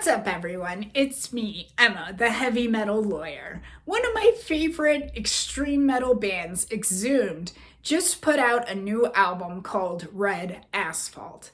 What's up, everyone? It's me, Emma, the heavy metal lawyer. One of my favorite extreme metal bands, Exhumed, just put out a new album called Red Asphalt.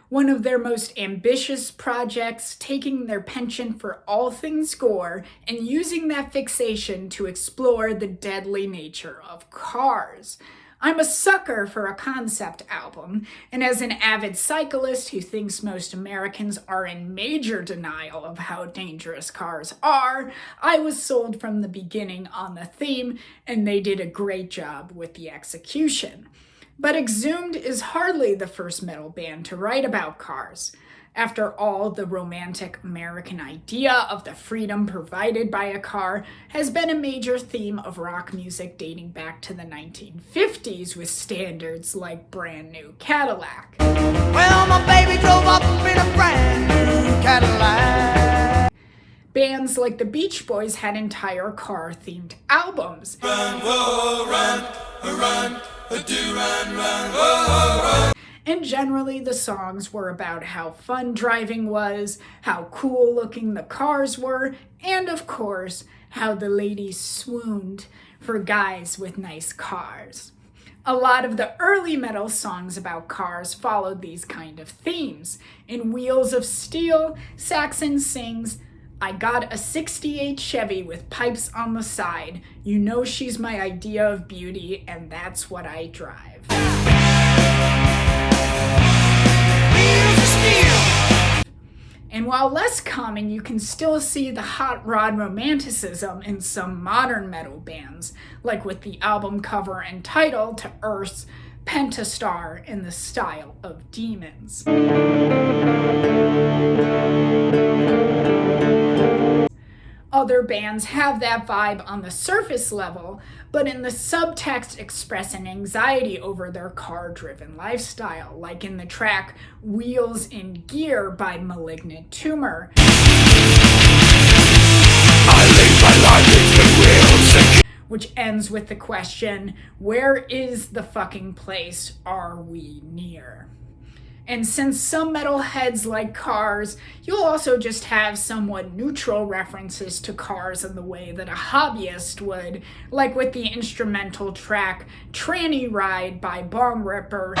One of their most ambitious projects, taking their penchant for all things gore and using that fixation to explore the deadly nature of cars. I'm a sucker for a concept album, and as an avid cyclist who thinks most Americans are in major denial of how dangerous cars are, I was sold from the beginning on the theme, and they did a great job with the execution. But Exhumed is hardly the first metal band to write about cars. After all, the romantic American idea of the freedom provided by a car has been a major theme of rock music dating back to the 1950s with standards like Brand New Cadillac. Well, my baby drove up in a brand new Cadillac. Bands like the Beach Boys had entire car-themed albums. Run, whoa, run, do run, whoa, run. And generally, the songs were about how fun driving was, how cool looking the cars were, and of course, how the ladies swooned for guys with nice cars. A lot of the early metal songs about cars followed these kind of themes. In Wheels of Steel, Saxon sings, "I got a '68 Chevy with pipes on the side. You know she's my idea of beauty, and that's what I drive." And while less common, you can still see the hot rod romanticism in some modern metal bands, like with the album cover and title to Earth's Pentastar in the style of Demons. Other bands have that vibe on the surface level, but in the subtext express an anxiety over their car-driven lifestyle, like in the track Wheels in Gear by Malignant Tumor. Which ends with the question, where is the fucking place are we near? And since some metalheads like cars, you'll also just have somewhat neutral references to cars in the way that a hobbyist would, like with the instrumental track Tranny Ride by Bong Ripper.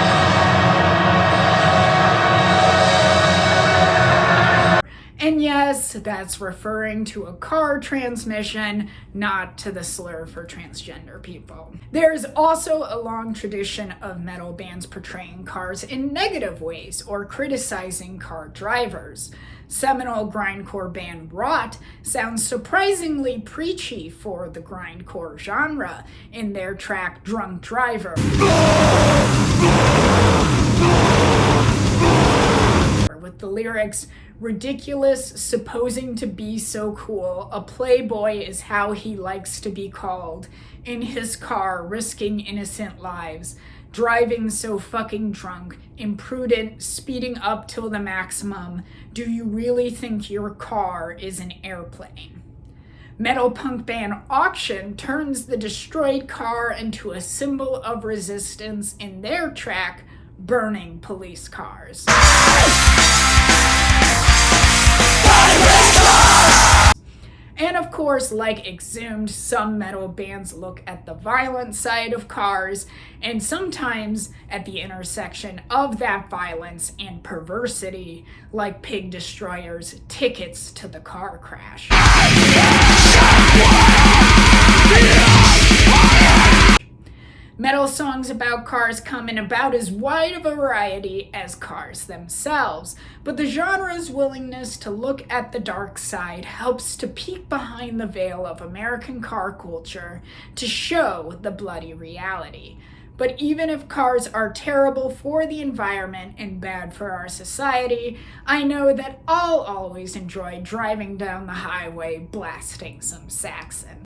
And yes, that's referring to a car transmission, not to the slur for transgender people. There's also a long tradition of metal bands portraying cars in negative ways or criticizing car drivers. Seminal grindcore band Rot sounds surprisingly preachy for the grindcore genre in their track Drunk Driver. With the lyrics, "Ridiculous, supposing to be so cool, a playboy is how he likes to be called, in his car risking innocent lives, driving so fucking drunk, imprudent, speeding up till the maximum, do you really think your car is an airplane?" Metal punk band Auction turns the destroyed car into a symbol of resistance in their track Burning Police Cars. And of course, like Exhumed, some metal bands look at the violent side of cars, and sometimes at the intersection of that violence and perversity, like Pig Destroyer's Tickets to the Car Crash. Metal songs about cars come in about as wide a variety as cars themselves, but the genre's willingness to look at the dark side helps to peek behind the veil of American car culture to show the bloody reality. But even if cars are terrible for the environment and bad for our society, I know that I'll always enjoy driving down the highway blasting some Saxon.